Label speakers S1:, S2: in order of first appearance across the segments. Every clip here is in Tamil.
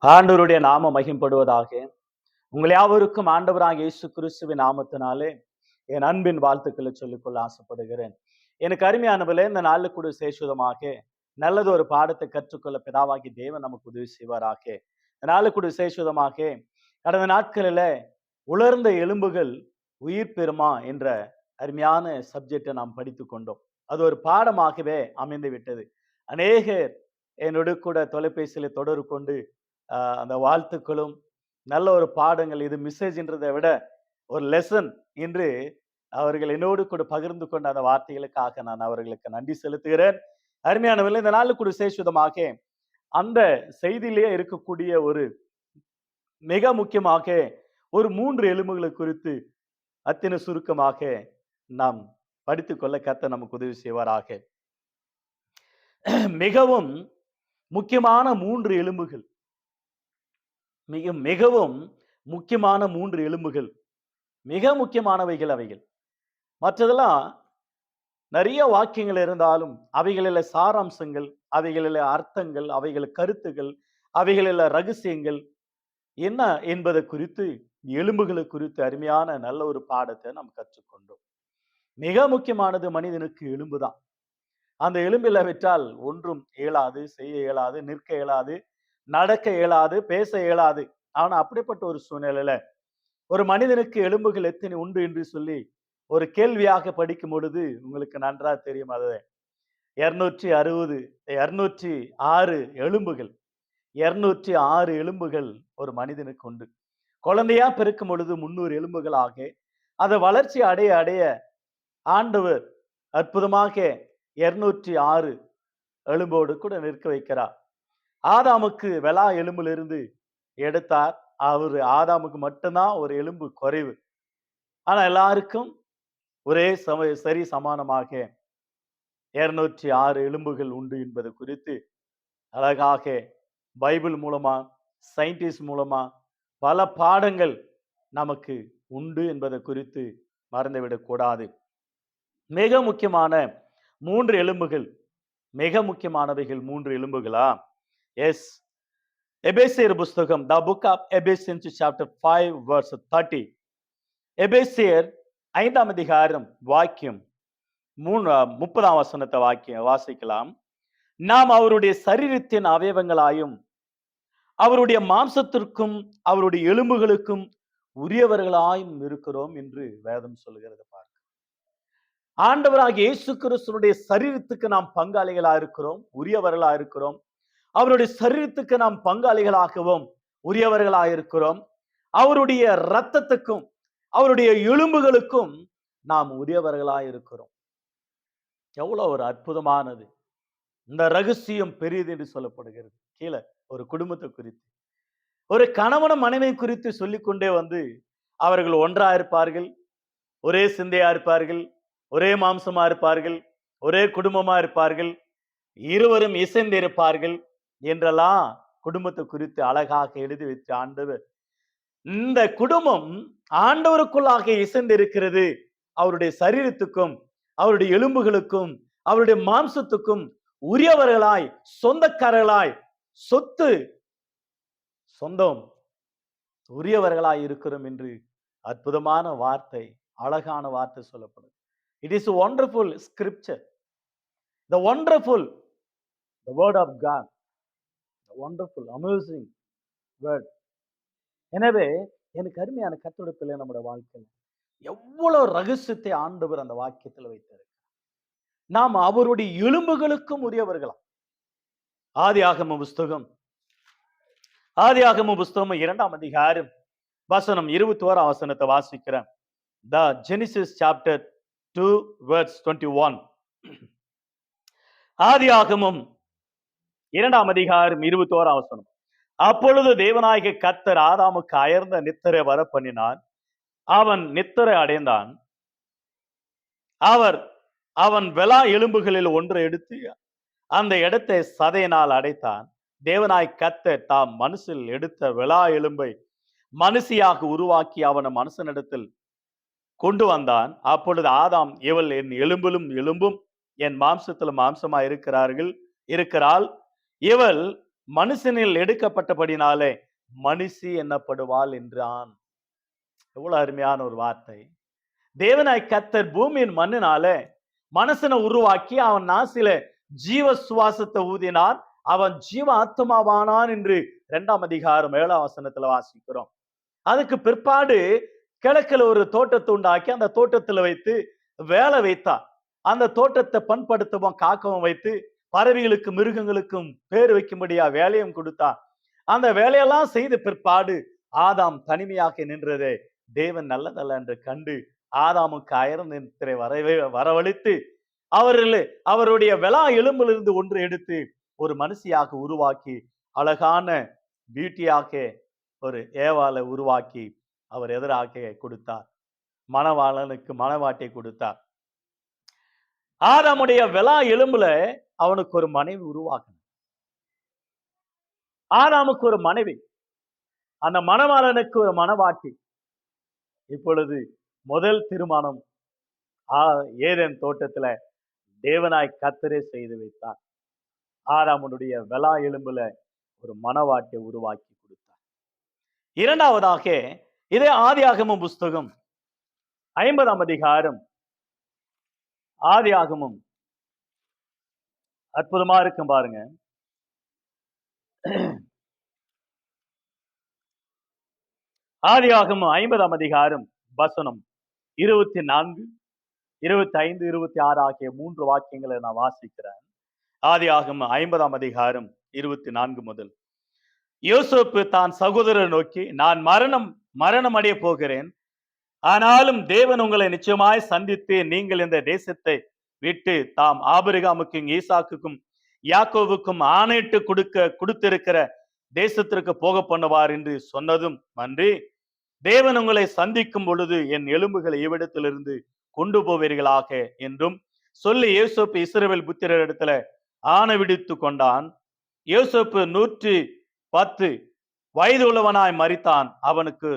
S1: ஆண்டவருடைய நாம மகிம்படுவதாக. உங்கள் யாவருக்கும் ஆண்டவராக இயேசு கிறிஸ்துவின் நாமத்தினாலே என் அன்பின் வாழ்த்துக்களை சொல்லிக்கொள்ள ஆசைப்படுகிறேன். எனக்கு அருமையானவர்களே, இந்த நாளில் கூட சேஷுதமாக நல்லது ஒரு பாடத்தை கற்றுக்கொள்ள பிதாவாகி தேவன் நமக்கு உதவி செய்வாராக. இந்த நாளில் கூட சேஷுதமாக கடந்த நாட்களில உலர்ந்த எலும்புகள் உயிர் பெறுமா என்ற அருமையான சப்ஜெக்டை நாம் படித்து கொண்டோம். அது ஒரு பாடமாகவே அமைந்து விட்டது. அநேகர் என்னோடு கூட தொலைபேசியில் தொடர்பு கொண்டு அந்த வாழ்த்துக்களும் நல்ல ஒரு பாடங்கள், இது மெசேஜ்ன்றதை விட ஒரு லெசன் என்று அவர்கள் என்னோடு கூட பகிர்ந்து கொண்ட அந்த வார்த்தைகளுக்காக நான் அவர்களுக்கு நன்றி செலுத்துகிறேன். அருமையானவர்கள், இந்த நாளில் கூட விசேஷமாக அந்த செய்தியிலேயே இருக்கக்கூடிய ஒரு மிக முக்கியமாக ஒரு 3 எலும்புகளை குறித்து அத்தனை சுருக்கமாக நாம் படித்துக்கொள்ள கர்த்தர் நமக்கு உதவி செய்வாராக. மிகவும் முக்கியமான 3 எலும்புகள், மிகவும் முக்கியமான 3 எலும்புகள், மிக முக்கியமானவைகள் அவைகள். மற்றதெல்லாம் நிறைய வாக்கியங்கள் இருந்தாலும் அவைகளில் சாராம்சங்கள், அவைகளில் அர்த்தங்கள், அவைகள் கருத்துகள், அவைகளில் ரகசியங்கள் என்ன என்பதை குறித்து, எலும்புகளை குறித்து அருமையான நல்ல ஒரு பாடத்தை நாம் கற்றுக்கொண்டோம். மிக முக்கியமானது மனிதனுக்கு எலும்புதான். அந்த எலும்பில் விட்டால் ஒன்றும் இயலாது, செய்ய இயலாது, நிற்க இயலாது, நடக்க இயலாது, பேச இயலாது. ஆனா அப்படிப்பட்ட ஒரு சூழ்நிலையில ஒரு மனிதனுக்கு எலும்புகள் எத்தனை உண்டு என்று சொல்லி ஒரு கேள்வியாக படிக்கும் பொழுது உங்களுக்கு நன்றாக தெரியும். அது 206 எலும்புகள், 206 எலும்புகள் ஒரு மனிதனுக்கு உண்டு. குழந்தையா பிறக்கும் பொழுது 300 எலும்புகளாக அதை வளர்ச்சி அடைய அடைய ஆண்டவர் அற்புதமாக 206 எலும்போடு கூட நிற்க வைக்கிறார். ஆதாமுக்கு வெளா எலும்பிலிருந்து எடுத்தார். ஆதாமுக்கு மட்டும்தான் ஒரு எலும்பு குறைவு. ஆனா எல்லாருக்கும் ஒரே சரி சமானமாக 206 எலும்புகள் உண்டு என்பது குறித்து அழகாக பைபிள் மூலமா, சயின்டிஸ்ட் மூலமா பல பாடங்கள் நமக்கு உண்டு என்பதை குறித்து மறந்துவிடக் கூடாது. மிக முக்கியமான 3 எலும்புகள், மிக முக்கியமானவைகள் 3 எலும்புகளா? எஸ். எபேசியர் புஸ்தகம், the book of Ephesians chapter 5 verse 30. எபேசியர் 5ஆம் அதிகாரம் வாக்கியம் 30ஆம் வசனத்தை வாசிக்கலாம். நாம் அவருடைய சரீரத்தின் அவயவங்களாயும் அவருடைய மாம்சத்திற்கும் அவருடைய எலும்புகளுக்கும் உரியவர்களாயும் இருக்கிறோம் என்று வேதம் சொல்லுகிறது. பார்க்க ஆண்டவராகிய இயேசு கிறிஸ்துவினுடைய சரீரத்துக்கு நாம் பங்காளிகளா இருக்கிறோம், உரியவர்களா இருக்கிறோம். அவருடைய சரீரத்துக்கு நாம் பங்காளிகளாகவும் உரியவர்களாக இருக்கிறோம். அவருடைய இரத்தத்துக்கும் அவருடைய எலும்புகளுக்கும் நாம் உரியவர்களாக இருக்கிறோம். எவ்வளவு ஒரு அற்புதமானது! இந்த ரகசியம் பெரியது என்று சொல்லப்படுகிறது. கீழே ஒரு குடும்பத்தை குறித்து, ஒரு கணவன மனைவி குறித்து சொல்லிக்கொண்டே வந்து அவர்கள் ஒன்றா இருப்பார்கள், ஒரே சிந்தையா இருப்பார்கள், ஒரே மாம்சமா இருப்பார்கள், ஒரே குடும்பமா இருப்பார்கள், இருவரும் இசைந்து இருப்பார்கள் என்றெல்லாம் குடும்பத்தை குறித்து அழகாக எழுதி வைத்த ஆண்டவர். இந்த குடும்பம் ஆண்டவருக்குள்ளாக இசைந்து இருக்கிறது. அவருடைய சரீரத்துக்கும் அவருடைய எலும்புகளுக்கும் அவருடைய மாம்சத்துக்கும் உரியவர்களாய், சொந்தக்காரர்களாய், சொந்தம் உரியவர்களாய் இருக்கிறோம் என்று அற்புதமான வார்த்தை, அழகான வார்த்தை சொல்லப்படும். It is a wonderful scripture, the word of God, the wonderful, amazing word. எனவே எனக்கு அருமையான கர்த்தருடைய பிள்ளை, நம்முடைய வாழ்க்கையில் எவ்வளவு ரகசியத்தை ஆண்டவர் அந்த வாக்கியத்தில் வைத்திருக்கிறார். நாம் அவருடைய எலும்புகளுக்கும் உரியவர்களாம். ஆதியாகம புஸ்தகம் 2ஆம் அதிகாரம் வசனம் 21ஆம் வசனத்தை வாசிக்கிறேன். The Genesis chapter 2 verse 21. ஆதியாகமம் 2ஆம் அதிகாரம் 21ஆம் வசனம். அப்பொழுது தேவனாகிய கர்த்தர் ஆதாமுக்கு அயர்ந்த நித்திரை வர பண்ணினார். அவன் நித்திரை அடைந்தான். அவன் வெளா எலும்புகளில் ஒன்றை எடுத்து அந்த இடத்தை சதையினால் அடைத்தான். தேவனாய் கர்த்தர் தாம் மனுஷில் எடுத்த வெளா எலும்பை மனுஷியாக உருவாக்கி அவனை மனுஷனிடத்தில் கொண்டு வந்தான். அப்பொழுது ஆதாம், இவள் என் எலும்பிலும் எலும்பும் என் மாம்சத்திலும் மாம்சமாய் இருக்கிறாள், இவள் மனுஷனில் எடுக்கப்பட்டபடினாலே மனுஷி என்னப்படுவாள் என்றான். எவ்வளவு அருமையான ஒரு வார்த்தை. தேவனாய் கர்த்தர் பூமியின் மண்ணினால மனுஷனை உருவாக்கி அவன் நாசில ஜீவ சுவாசத்தை ஊதினான், அவன் ஜீவ ஆத்மாவானான் என்று 2ஆம் அதிகாரம் 7ஆம் வசனத்துல வாசிக்கிறோம். அதுக்கு பிற்பாடு கிழக்குல ஒரு தோட்டத்தை உண்டாக்கி அந்த தோட்டத்துல வைத்து வேலை வைத்தான். அந்த தோட்டத்தை பண்படுத்தவும் காக்கவும் வைத்து பறவைகளுக்கும் மிருகங்களுக்கும் பேர் வைக்கும்படியா வேலையும் கொடுத்தான். அந்த வேலையெல்லாம் செய்த பிற்பாடு ஆதாம் தனிமையாக நின்றதே தேவன் நல்லதல்ல என்று கண்டு ஆதாமுக்கு அயர்ந்த நித்திரை வரவழைத்து அவருடைய விலா எலும்பிலிருந்து ஒன்று எடுத்து ஒரு மனுஷியாக உருவாக்கி அழகான பியூட்டியாக ஒரு ஏவாளை உருவாக்கி அவர் எதிராக கொடுத்தார். மணவாளனுக்கு மணவாட்டை கொடுத்தார். ஆதாமுடைய விலா எலும்புல அவனுக்கு ஒரு மனைவி உருவாக்கணும். ஆதாமுக்கு ஒரு மனைவி, அந்த மணவாளனுக்கு ஒரு மணவாட்டி. இப்பொழுது முதல் திருமணம் ஏதேன் தோட்டத்துல தேவனாய் கர்த்தரே செய்து வைத்தார். ஆதாமுடைய விலா எலும்புல ஒரு மணவாட்டியை உருவாக்கி கொடுத்தார். இரண்டாவதாக இதே ஆதியாகமம் புஸ்தகம் 50ஆம் அதிகாரம், ஆதியாகமம் அற்புதமா இருக்கும் பாருங்க. ஆதியாகமம் 50ஆம் அதிகாரம் வசனம் 24, 25, 26 ஆகிய 3 வாக்கியங்களை நான் வாசிக்கிறேன். ஆதியாகமம் 50ஆம் அதிகாரம் 24 முதல். யோசேப்பு தான் சகோதரரை நோக்கி, நான் மரணம் அடைய போகிறேன், ஆனாலும் தேவன் உங்களை நிச்சயமாய் சந்தித்து நீங்கள் இந்த தேசத்தை விட்டு தாம் ஆபிரகாமுக்கும் ஈசாக்குக்கும் யாக்கோவுக்கும் ஆணையிட்டு கொடுத்திருக்கிற தேசத்திற்கு போக பண்ணுவார் என்று சொன்னதும் அன்றி, தேவன் உங்களை சந்திக்கும் பொழுது என் எலும்புகளை இவ்விடத்திலிருந்து கொண்டு போவீர்களாக என்றும் சொல்லி யோசேப்பு இஸ்ரவேல் புத்திரரிடத்துல ஆணை விடுத்து கொண்டான். யோசேப்பு 110 வயது உள்ளவனாய் மரித்தான். அவனுக்கு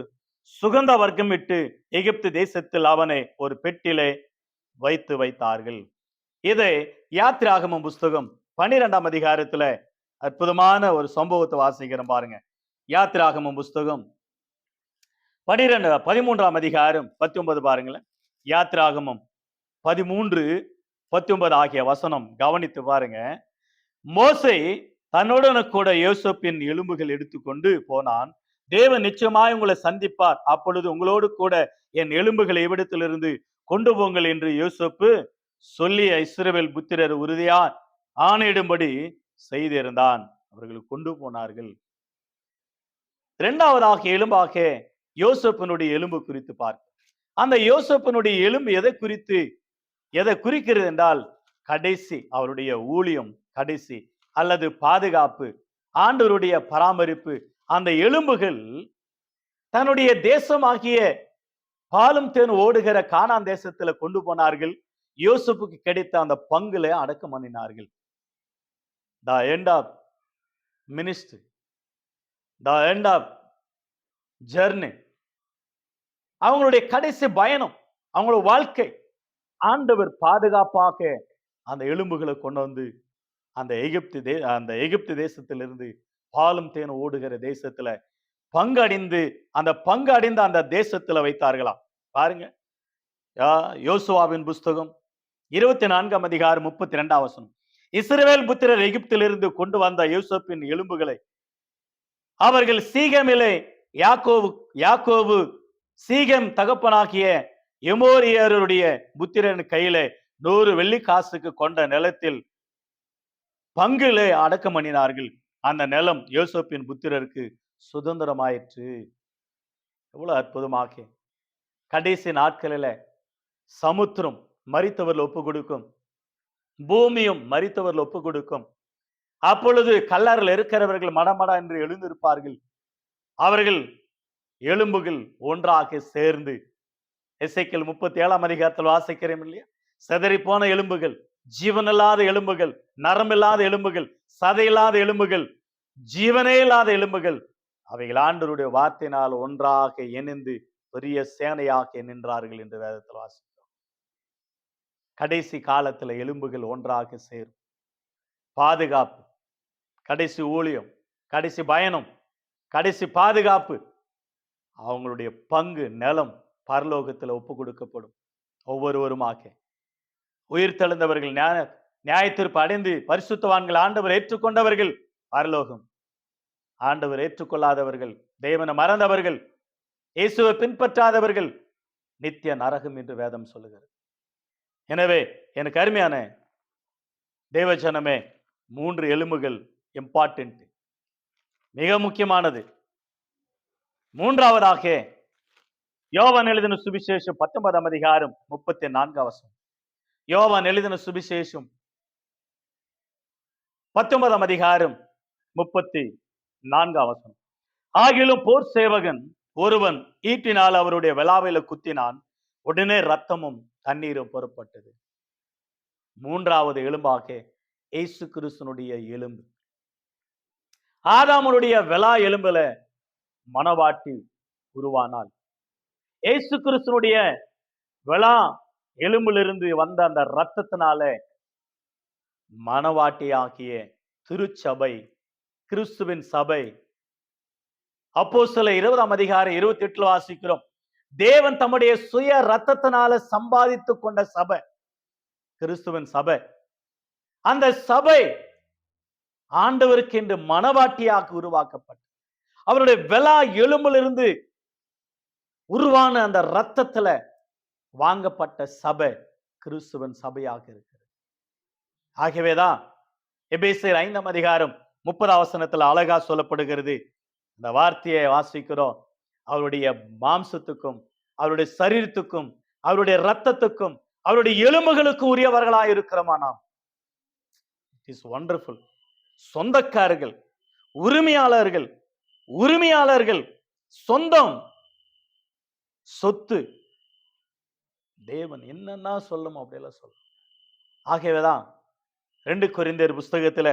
S1: சுகந்த வர்க்கம் விட்டு எகிப்து தேசத்தில் அவனை ஒரு பெட்டிலே வைத்தார்கள். இதை யாத்திராகமம் புஸ்தகம் 12ஆம் அதிகாரத்துல அற்புதமான ஒரு சம்பவத்தை வாசிக்கிறோம் பாருங்க. யாத்திராகமம் புஸ்தகம் 13ஆம் அதிகாரம் 19 பாருங்களேன். யாத்திராகமம் 13:19 ஆகிய வசனம் கவனித்து பாருங்க. மோசே தன்னுடன் கூட யோசேப்பின் எலும்புகள் எடுத்துக்கொண்டு போனான். தேவன் நிச்சயமாய் உங்களை சந்திப்பார், அப்பொழுது உங்களோடு கூட என் எலும்புகளை இவ்விடத்திலிருந்து கொண்டு போங்கள் என்று யோசேப்பு சொல்லி இஸ்ரவேல் புத்திரர் உறுதியா ஆணையிடும்படி செய்திருந்தான். அவர்கள் கொண்டு போனார்கள். இரண்டாவதாக எலும்பாக யோசேப்பினுடைய எலும்பு குறித்து பார்க்க. அந்த யோசேப்பினுடைய எலும்பு எதை குறிக்கிறது என்றால் கடைசி அவருடைய ஊழியம், கடைசி அல்லது பாதுகாப்பு, ஆண்டவருடைய பராமரிப்பு. அந்த எலும்புகள் தன்னுடைய தேசமாகிய பாலும் தேன் ஓடுகிற கானான் தேசத்துல கொண்டு போனார்கள். யோசேப்புக்கு கிடைத்த அந்த பங்குல அடக்கம் பண்ணினார்கள். The end of ministry, the end of journey, அவங்களுடைய கடைசி பயணம், அவங்களுடைய வாழ்க்கை, ஆண்டவர் பாதுகாப்பாக அந்த எலும்புகளை கொண்டு வந்து அந்த எகிப்து தேசத்திலிருந்து பாலும் தேன் ஓடுகிற தேசத்துல பங்கடைந்த அந்த தேசத்துல வைத்தார்களாம். பாருங்க, யோசுவாவின் புஸ்தகம் 24ஆம் அதிகாரம் 32ஆம் வசனம். இஸ்ரவேல் புத்திரர் எகிப்திலிருந்து கொண்டு வந்த யோசேப்பின் எலும்புகளை அவர்கள் சீகமிலே யாக்கோபு சீகம் தகப்பனாகிய எமோரியருடைய புத்திரன் கையிலே 100 வெள்ளி காசுக்கு கொண்ட நிலத்தில் பங்கிலே அடக்கம் பண்ணினார்கள். அந்த நிலம் யோசேப்பின் புத்திரருக்கு சுதந்திரமாயிற்று. எவ்வளவு அற்புதமாக கடைசி நாட்களில சமுத்திரம் மரித்தவர்கள் ஒப்பு கொடுக்கும், பூமியும் மரித்தவர்கள் ஒப்பு கொடுக்கும். அப்பொழுது கல்லறையில் இருக்கிறவர்கள் மடமடா என்று எழுந்திருப்பார்கள். அவர்கள் எலும்புகள் ஒன்றாக சேர்ந்து எசேக்கியேல் 37ஆம் அதிகாரத்தில் வாசிக்கிறோம் இல்லையா? சிதறி போன எலும்புகள், ஜீவனில்லாத எலும்புகள், நரம்பில்லாத எலும்புகள், சதையில்லாத எலும்புகள், ஜீவனே இல்லாத எலும்புகள், அவைகள் ஆண்டவருடைய வார்த்தையினால் ஒன்றாக இணைந்து பெரிய சேனையாக நின்றார்கள் என்று வேதத்தில் வாசிக்கிறோம். கடைசி காலத்துல எலும்புகள் ஒன்றாக சேரும். பாதுகாப்பு, கடைசி ஊழியம், கடைசி பயணம், கடைசி பாதுகாப்பு, அவங்களுடைய பங்கு நிலம் பரலோகத்தில் ஒப்பு கொடுக்கப்படும். ஒவ்வொருவருமாக உயிர் தெழுந்தவர்கள், நியாயத்தீர்ப்பு அடைந்து பரிசுத்தவான்கள், ஆண்டவர் ஏற்றுக்கொண்டவர்கள் பரலோகம், ஆண்டவர் ஏற்றுக்கொள்ளாதவர்கள், தேவனை மறந்தவர்கள், இயேசுவை பின்பற்றாதவர்கள் நித்திய நரகம் என்று வேதம் சொல்லுகிறது. எனவே எனக்கு அருமையான தேவஜனமே, 3 எலும்புகள் இம்பார்ட்டன்ட், மிக முக்கியமானது. மூன்றாவதாக யோவான் எழுதின சுவிசேஷம் 19ஆம் அதிகாரம் 34 வசனம். யோவான் எழுதின சுவிசேஷம் 19ஆம் அதிகாரம் 34 வசனம். ஆகிலும் போர் சேவகன் ஒருவன் ஈட்டினால் அவருடைய விலாவில குத்தினான், உடனே ரத்தமும் தண்ணீரும் புறப்பட்டது. மூன்றாவது எலும்பாக இயேசு கிறிஸ்துனுடைய எலும்பு. ஆதாமுடைய விலா எலும்புல மனவாட்டி உருவானால், இயேசு கிறிஸ்துனுடைய விலா எலும்பிலிருந்து வந்த அந்த ரத்தத்தினால மனவாட்டியாகிய திருச்சபை, கிறிஸ்துவின் சபை. அப்போஸ்தலர் 20ஆம் அதிகாரம் 28 வாசிக்கிறோம். தேவன் தம்முடைய சுய ரத்தத்தினால சம்பாதித்துக் கொண்ட சபை கிறிஸ்துவின் சபை. அந்த சபை ஆண்டவருக்கு என்று மனவாட்டியாக உருவாக்கப்பட்ட, அவருடைய விலா எலும்பிலிருந்து உருவான அந்த ரத்தத்துல வாங்கப்பட்ட சபை கிறிஸ்துவின் சபையாக இருக்கிறது. ஆகவேதான் எபேசியர் 5ஆம் அதிகாரம் 30ஆம் வசனத்துல அழகா சொல்லப்படுகிறது. இந்த வார்த்தையை வாசிக்கிறோம். அவருடைய மாம்சத்துக்கும், அவருடைய சரீரத்துக்கும், அவருடைய ரத்தத்துக்கும், அவருடைய எலும்புகளுக்கும் உரியவர்களாய் இருக்கிறோமா நாம். It is wonderful. சொந்தக்காரர்கள், உரிமையாளர்கள், உரிமையாளர்கள், சொந்தம், சொத்து. தேவன் என்னன்னா சொல்லும் அப்படியெல்லாம் சொல்லும். ஆகவேதான் 2 கொரிந்தியர் புஸ்தகத்துல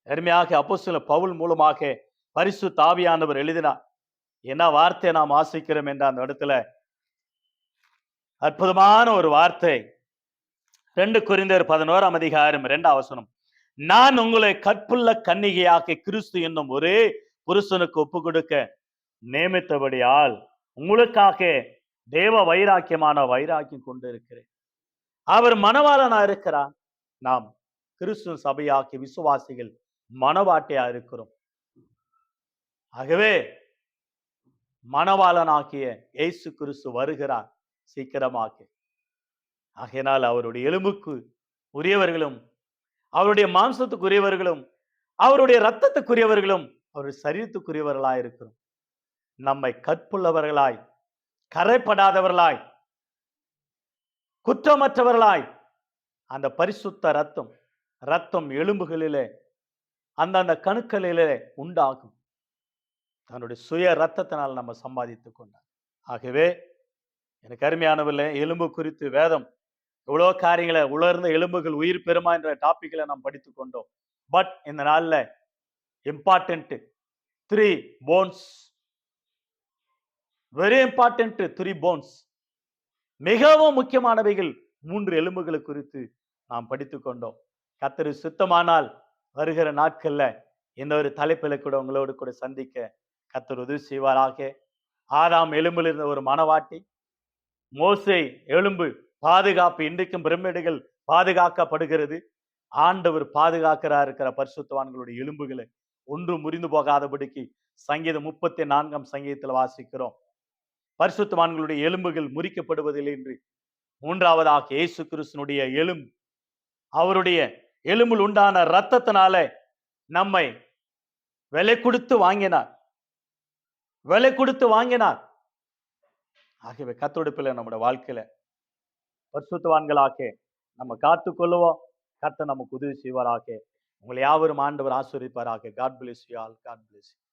S1: அருமையாக அப்போஸ்தலர் பவுல் மூலமாக பரிசுத்த ஆவியானவர் எழுதினார். என்ன வார்த்தையை நாம் வாசிக்கிறோம் என்ற அந்த இடத்துல அற்புதமான ஒரு வார்த்தை. 2 கொரிந்தியர் 11ஆம் அதிகாரம் 2ஆம் வசனம். நான் உங்களை கற்புள்ள கன்னிகையாக்கி கிறிஸ்து என்னும் ஒரே புருஷனுக்கு ஒப்பு கொடுக்க நியமித்தபடியால் உங்களுக்காக தேவ வைராக்கியமான வைராக்கியம் கொண்டு இருக்கிறேன். அவர் மணவாளனா இருக்கிறார். நாம் கிறிஸ்து சபையாக்கி விசுவாசிகள் மணவாட்டியா இருக்கிறோம். ஆகவே மணவாளனாகிய இயேசு கிறிஸ்து வருகிறார் சீக்கிரமாக. ஆகையினால் அவருடைய எலும்புக்கு உரியவர்களும், அவருடைய மாம்சத்துக்குரியவர்களும், அவருடைய இரத்தத்துக்குரியவர்களும், அவருடைய சரீரத்துக்குரியவர்களாய் இருக்கிறோம். நம்மை கற்புள்ளவர்களாய், கரைப்படாதவர்களாய், குற்றமற்றவர்களாய் அந்த பரிசுத்த ரத்தம் எலும்புகளிலே, அந்தந்த கணுக்களிலே உண்டாகும். தன்னுடைய சுய ரத்தத்தினால் நம்ம சம்பாதித்துக் கொண்டார். ஆகவே எனக்கு அருமையானவில்லை, எலும்பு குறித்து வேதம் எவ்வளோ காரியங்களை, உலர்ந்த எலும்புகள் உயிர் பெறுமா என்ற டாபிக்ல நாம் படித்துக் கொண்டோம். பட் இந்த நாள்ல important 3 points, very important 3 points, மிகவும் முக்கியமானவைகள் 3 எலும்புகளை குறித்து நாம் படித்துக் கொண்டோம். கர்த்தர் சுத்தமானால் வருகிற நாட்கள்ல இன்னொரு தலைப்பில கூட உங்களோடு கூட சந்திக்க கர்த்தர் உதவி செய்வாராக. ஆதாம் எலும்பில் இருந்த ஒரு மனவாட்டி, மோசே எலும்பு பாதுகாப்பு. இன்றைக்கும் பிரமிடுகள் பாதுகாக்கப்படுகிறது. ஆண்டவர் பாதுகாக்கிறார் இருக்கிற பரிசுத்தவான்களுடைய எலும்புகளை ஒன்று முறிந்து போகாதபடிக்கு சங்கீதம் 34ஆம் சங்கீதத்தில் வாசிக்கிறோம். பரிசுத்தவான்களுடைய எலும்புகள் முறிக்கப்படுவதில்லை என்று. மூன்றாவதாக இயேசு கிறிஸ்துனுடைய எலும்பு, அவருடைய எலும்பில் உண்டான இரத்தத்தினால நம்மை விலை கொடுத்து வாங்கினார், விலை கொடுத்து வாங்கினார். ஆகவே கர்த்தருடைய நம்முடைய வாழ்க்கையில பரிசுத்தவான்களாக நம்ம காத்துக்கொள்ளுவோம். கர்த்தர் நமக்கு உதவி செய்வாராக. உங்களை யாவரும் ஆண்டவர் ஆசீர்வதிப்பாராக. God bless you all. God bless you.